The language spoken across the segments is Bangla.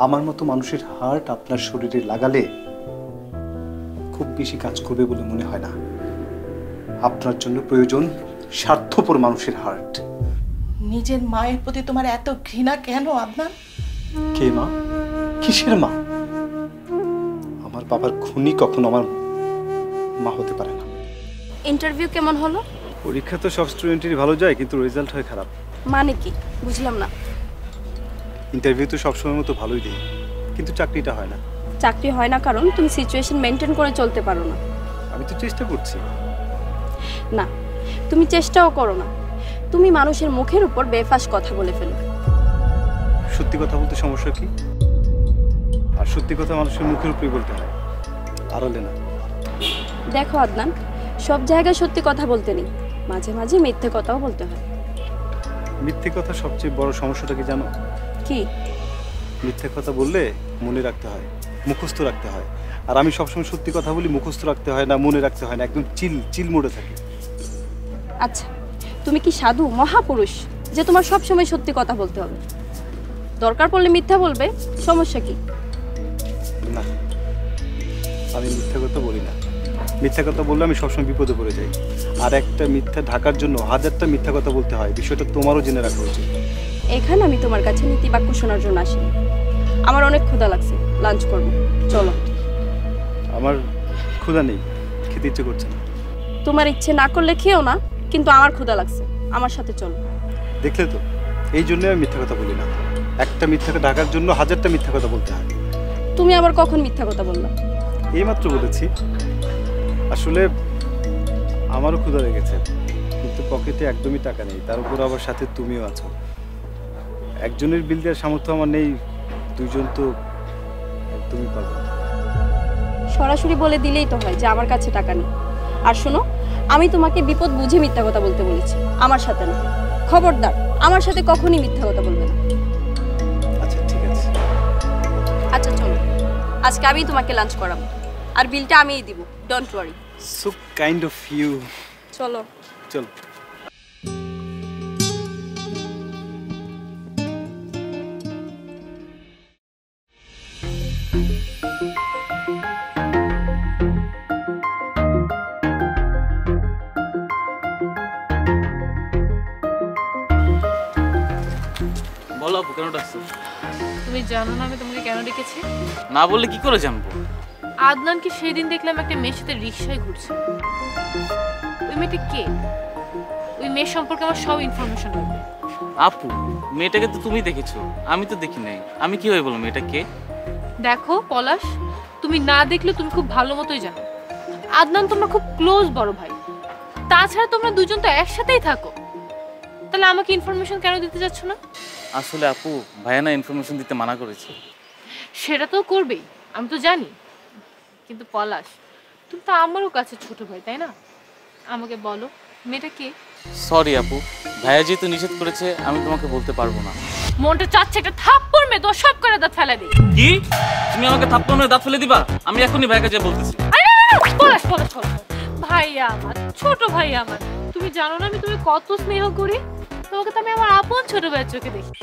আমার মতো মানুষের হার্ট আপনার শরীরে লাগালে খুব বেশি কাজ করবে বলে মনে হয় না। আপনার জন্য প্রয়োজন স্বার্থপর মানুষের হার্ট। নিজের মায়ের প্রতি তোমার এত ঘৃণা কেন আদনান? কে মা? কিসের মা? আমার বাবার খুনি কখনো আমার মা হতে পারে না। ইন্টারভিউ কেমন হলো? পরীক্ষা তো সব স্টুডেন্টেরই ভালো যায়, কিন্তু রেজাল্ট হয় খারাপ। মানে কি বুঝলাম না। ইন্টারভিউ তো সবসময় মতো ভালোই দেয়, কিন্তু চাকরিটা হয় না। চাকরি হয় না কারণ তুমি সিচুয়েশন মেনটেন করে চলতে পারো না। আমি তো চেষ্টা করছি। না, তুমি চেষ্টাও করো না, তুমি মানুষের মুখের উপর বেফাস কথা বলে ফেলো। সত্যি কথা বলতে সমস্যা কি? আর সত্যি কথা মানুষের মুখের উপরেই বলতে হয়, আড়ালে না। দেখো আদনান, সব জায়গায় সত্যি কথা বলতে নেই, মাঝে মাঝে মিথ্যে কথাও বলতে হয়। মিথ্যে কথা সবচেয়ে বড় সমস্যাটা কি জানো? কি? মিথ্যে কথা বললে মনে রাখতে হয়, মুখস্থ রাখতে হয়। আর আমি সবসময় সত্যি কথা বলি, মুখস্থ রাখতে হয় না, মনে রাখতে হয় না, একদম চিল মোড়ে থাকে। আচ্ছা, তুমি কি সাধু মহাপুরুষ যে তোমার সব সময় সত্যি কথা বলতে হবে? দরকার পড়লে মিথ্যা বলবে, সমস্যা কি? না, আমি মিথ্যা কথা বলি না। মিথ্যা কথা বললে আমি সবসময় বিপদে পড়ে যাই। আর একটা মিথ্যা ঢাকার জন্য হাজারটা মিথ্যা কথা বলতে হয়। বিষয়টা তোমারও জেনে রাখা উচিত। এখানে আমি তোমার কাছে নীতিবাক্য শোনার জন্য আসিনি। আমার অনেক ক্ষুধা লাগছে, লাঞ্চ করব, চলো। আমার ক্ষুধা নেই, খেতে ইচ্ছে করছে না। তোমার ইচ্ছে না করলে খেও না, কিন্তু আমার ক্ষুধা লাগছে, আমার সাথে চলো। দেখলে তো, এই জন্য আমি মিথ্যা কথা বলি না। একটা মিথ্যাকে ঢাকার জন্য হাজারটা মিথ্যা কথা বলতে হয়। তুমি আবার কখন মিথ্যা কথা বললা? এইমাত্র বলেছি। আসলে আমারও ক্ষুধা লেগেছে, কিন্তু পকেটে একদমই টাকা নেই। তার উপর আবার সাথে তুমিও আছো। একজনের বিল দেওয়ার সামর্থ্য আমার নেই, দুইজন তো তুমি পারবে না। সরাসরি বলে দিলেই তো হয় যে আমার কাছে টাকা নেই। আর শোনো, আমি তোমাকে বিপদ বুঝে মিথ্যা কথা বলতে বলেছি, আমার সাথে না। খবরদার, আমার সাথে কখনই মিথ্যা কথা বলবে না। আচ্ছা ঠিক আছে। আচ্ছা চলো, আজকে আমি তোমাকে লাঞ্চ করাবো, আর বিলটা আমিই দিব, don't worry. So kind of you. চলো চলো। বলো আপু, কেন ডাকছো? তুমি জানো না আমি তোমাকে কেন ডেকেছি? না বললে কি করে জানবো? আদনানকে সেদিন দেখলাম একটা মেয়ের সাথে রিকশায় ঘুরছে। ওই মেয়েটা কে? ওই মেয়ের সম্পর্কে আমার সব ইনফরমেশন লাগবে। আপু, মেয়েটাকে তো তুমি দেখেছো, আমি তো দেখি নাই। আমি কিভাবে বলবো মেয়েটা কে? দেখো পলাশ, তুমি না দেখলে তুমি খুব ভালো মতোই জানো আদনান তোমার খুব ক্লোজ বড় ভাই। তাছাড়া তোমরা দুজন তো একসাথেই থাকো, তাহলে আমাকে ইনফরমেশন কেন দিতে যাচ্ছ না? আসলে আপু, ভাইয়া না ইনফরমেশন দিতে মানা করেছে। সেটা তো করবেই, আমি তো জানি। কিন্তু পলাশ, তুমি তো আমারও কাছে ছোট ভাই, তাই না? আমাকে বলো মেয়েটা কে? সরি আপু, ভাইয়া যেহেতু নিষেধ করেছে আমি তোমাকে বলতে পারবো না। মনটা চাচ্ছে একটা থাপ্পড় মেয়ে তো সব করে দাঁত ফেলে দিই। কি? তুমি আমাকে থাপ্পড় মেরে দাঁত ফেলে দিবা? আমি এখনই ভাইয়াকে যা বলতেছি। পলাশ পলাশ পলাশ, ভাইয়া আমার, ছোট ভাইয়া আমার, তুমি জানো না আমি তুমি কত স্নেহ করি। তোমাকে তো আমি আমার আপন ছোট ভাইয়ের চোখে দেখি।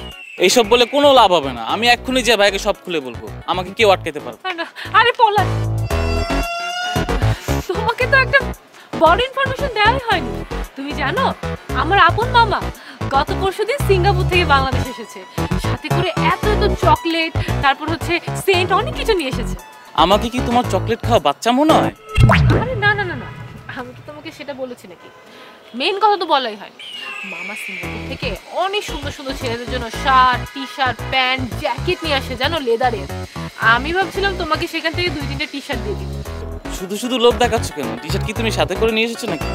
এইসব বলে কোনো লাভ হবে না। আমি এক্ষুনি যে ভাইয়াকে সব খুলে বলবো, আমাকে কেউ আটকাতে পারবে না। আরে পলাশ, তোমাকে তো একটা বড় ইনফরমেশন দেওয়াই হয়নি। তুমি জানো আমার আপন মামা গত পরশুদিন সিঙ্গাপুর থেকে বাংলাদেশ এসেছে, সাথে করে এত এত চকলেট, তারপর হচ্ছে সেন্ট, অনেক কিছু নিয়ে এসেছে। আমাকে কি তোমার চকলেট খাওয়া বাচ্চা মনে হয়? আরে না না না না, আমি কি তোমাকে সেটা বলেছি নাকি? মেইন কথা তো বলাই হয়। মামা সিঙ্গাপুর থেকে অনেক সুন্দর সুন্দর ছেলেদের জন্য shirt, T shirt, pant, jacket নিয়ে আসে, জানো, লেদারের। আমি ভাবছিলাম তোমাকে সেখান থেকে 2-3টে টি শার্ট দিয়ে দিই। শুধু শুধু লোভ দেখাচ্ছ কেন? টি শার্ট কি তুমি সাথে করে নিয়ে এসেছো নাকি?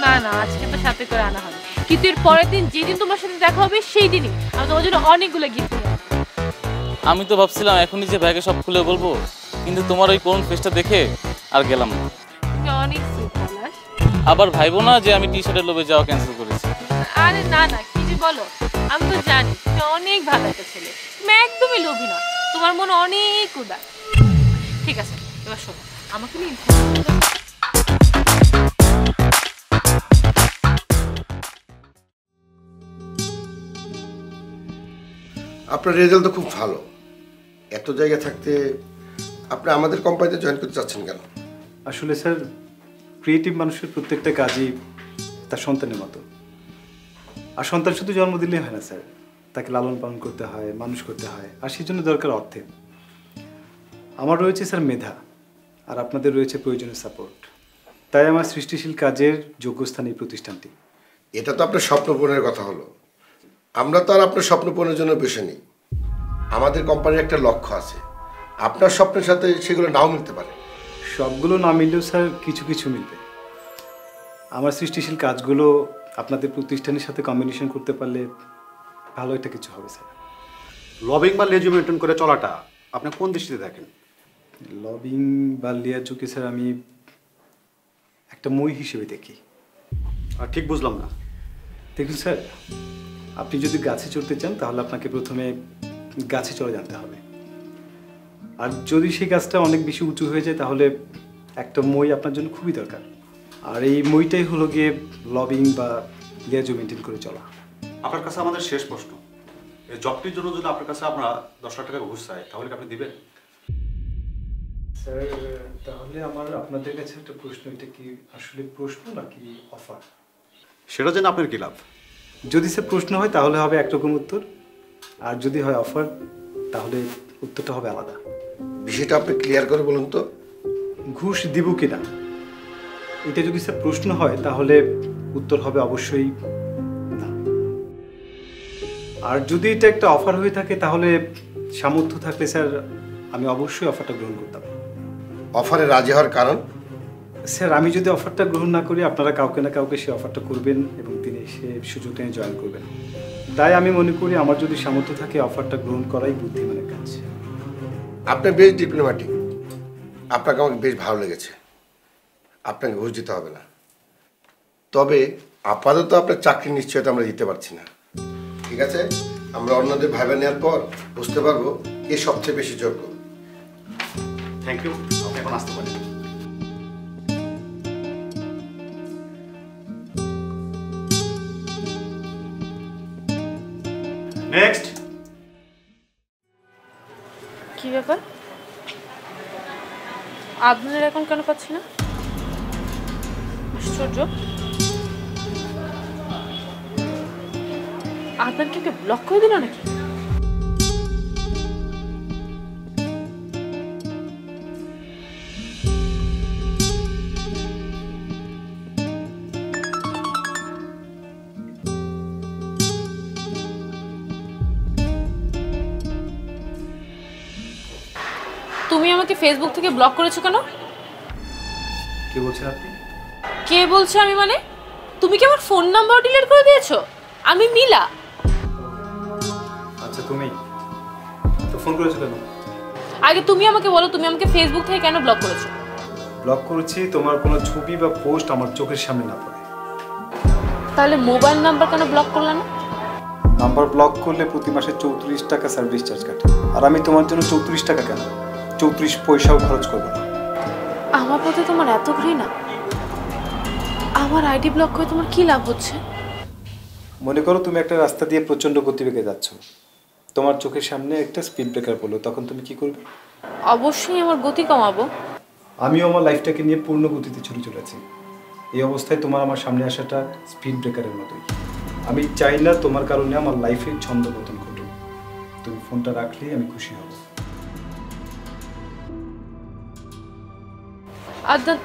না না, আজকে তো সাথে করে আনা হবে, কিন্তু এর পরের দিন যেদিন তোমার সাথে দেখা হবে সেই দিনই আমি তোমার জন্য অনেকগুলো গিফট নিয়ে আসবো। আমি তো ভাবছিলাম এখনই যে ব্যাগে সব খুলে বলবো, কিন্তু তোমার ওই কোন ফেসটা দেখে আর গেলাম না। তুমি অনেক সুইট পলাশ। আবার ভাইবো না যে আমি টি শার্টের লোভে যাওয়া ক্যান্সেল করেছি। আরে না না, কি যে বলো, আমি তো জানি তুমি অনেক ভালো একটা ছেলে, তুমি একদমই লোভী না, তোমার মনে অনেক উদার। ঠিক আছে, এবার শোনো, আমাকে নিয়ে আপনার রেজাল্ট তো খুব ভালো, এত জায়গা থাকতে আপনি আমাদের কোম্পানিতে জয়েন করতে চাচ্ছেন কেন? আসলে স্যার, ক্রিয়েটিভ মানুষের প্রত্যেকটা কাজই তার সন্তানের মতো। আর সন্তান শুধু জন্ম দিলেই হয় না স্যার, তাকে লালন পালন করতে হয়, মানুষ করতে হয়, আর সেই জন্য দরকার অর্থের। আমার রয়েছে স্যার মেধা, আর আপনাদের রয়েছে প্রয়োজনীয় সাপোর্ট। তাই আমার সৃষ্টিশীল কাজের যোগ্যস্থান এই প্রতিষ্ঠানটি। এটা তো আপনার স্বপ্ন পূরণের কথা হলো। আমরা তো আর আপনার স্বপ্ন পূরণের জন্য বসে নেই। আমাদের কোম্পানির একটা লক্ষ্য আছে, আপনার স্বপ্নের সাথে সেগুলো নাও মিলতে পারে। সবগুলো না মিললেও স্যার কিছু কিছু মিলবে। আমার সৃষ্টিশীল কাজগুলো আপনাদের প্রতিষ্ঠানের সাথে কম্বিনেশন করতে পারলে ভালো একটা কিছু হবে স্যার। লবিং বা লেজু মেনটেন করে চলাটা আপনি কোন দৃষ্টিতে দেখেন? লবিং বা লেয়াজুকে স্যার আমি একটা মই হিসেবে দেখি। আর ঠিক বুঝলাম না। দেখুন স্যার, আপনি যদি গাছে চড়তে চান তাহলে আপনাকে প্রথমে গাছে চড়ে জানতে হবে। আর যদি সেই গাছটা অনেক বেশি উঁচু হয়ে যায় তাহলে একটা মই আপনার জন্য খুবই দরকার। আর এই মইটাই হলো গিয়ে লবিং বা লেয়াজু মেনটেন করে চলা। আপনার কাছে আমাদের শেষ প্রশ্ন, এই জবটির জন্য যদি আপনার কাছে আমরা 10 লাখ টাকা ঘুষ চাই তাহলে কি আপনি দিবেন? স্যার, তাহলে আমার আপনাদের কাছে একটা প্রশ্ন, এটা কি আসলে প্রশ্ন নাকি অফার? সেটা জেনে আপনার কি লাভ? যদি স্যার প্রশ্ন হয় তাহলে হবে একরকম উত্তর, আর যদি হয় অফার তাহলে উত্তরটা হবে আলাদা। বিষয়টা আপনি ক্লিয়ার করে বলুন তো। ঘুষ দিব কিনা এটা যদি স্যার প্রশ্ন হয় তাহলে উত্তর হবে অবশ্যই না। আর যদি এটা একটা অফার হয়ে থাকে তাহলে সামর্থ্য থাকলে স্যার আমি অবশ্যই অফারটা গ্রহণ করতাম। অফারে রাজি হওয়ার কারণ? স্যার, আমি যদি অফারটা গ্রহণ না করি আপনারা কাউকে না কাউকে সে অফারটা করবেন এবং তিনি সে সুযোগটা নিয়ে জয়েন করবেন। তাই আমি মনে করি আমার যদি সামর্থ্য থাকে অফারটা গ্রহণ করাই বুদ্ধিমানের কাজ। আপনি বেশ ডিপ্লোম্যাটিক, আপনাকে আমাকে বেশ ভালো লেগেছে। আপনাকে ঘুষ দিতে হবে না, তবে আপাতত আপনার চাকরির নিশ্চয়তা আমরা দিতে পারছি না। ঠিক আছে, আমরা অন্যদের ভাইবা নেওয়ার পর বুঝতে পারবো কে সবচেয়ে বেশি যোগ্য। থ্যাংক ইউ, আপনি এখন আসতে পারেন। নেক্সট। কি ব্যাপার? আপনাদের এখন কেন পাচ্ছি না? আশ্চর্য। আপনার কি ব্লক করে দিল নাকি? তুমি আমাকে ফেসবুক থেকে ব্লক করেছো কেন? কে বলছেন আপনি? কে বলছে আমি মানে? তুমি কি আমার ফোন নাম্বার ডিলিট করে দিয়েছো? আমি নীলা। আচ্ছা, তুমি তো ফোন করেছো কেন? আগে তুমি আমাকে বলো, তুমি আমাকে ফেসবুক থেকে কেন ব্লক করেছো? ব্লক করেছি তোমার কোনো ছবি বা পোস্ট আমার চোখের সামনে না পড়ে। তাহলে মোবাইল নাম্বার কেন ব্লক করলে না? নাম্বার ব্লক করলে প্রতি মাসে 34 টাকা সার্ভিস চার্জ কাটে, আর আমি তোমার জন্য 34 টাকা কেন 34 পয়সাও খরচ করবো না। আমার প্রতি তোমার এত ঘৃণা? আমার আইডি ব্লক করে তোমার কি লাভ হচ্ছে? মনে করো তুমি একটা রাস্তা দিয়ে প্রচন্ড গতিবেগে যাচ্ছ, তোমার চোখের সামনে একটা স্পিড ব্রেকার পড়লো, তখন তুমি কি করবে? অবশ্যই আমার গতি কমাবো। আমিও আমার লাইফটাকে নিয়ে পূর্ণ গতিতে ছুটে চলেছি। এই অবস্থায় তোমার আমার সামনে আসাটা স্পিড ব্রেকারের মতোই। আমি চাই না তোমার কারণে আমার লাইফে ছন্দ পতন ঘটুক। তুমি ফোনটা রাখলেই আমি খুশি হব। আদনান,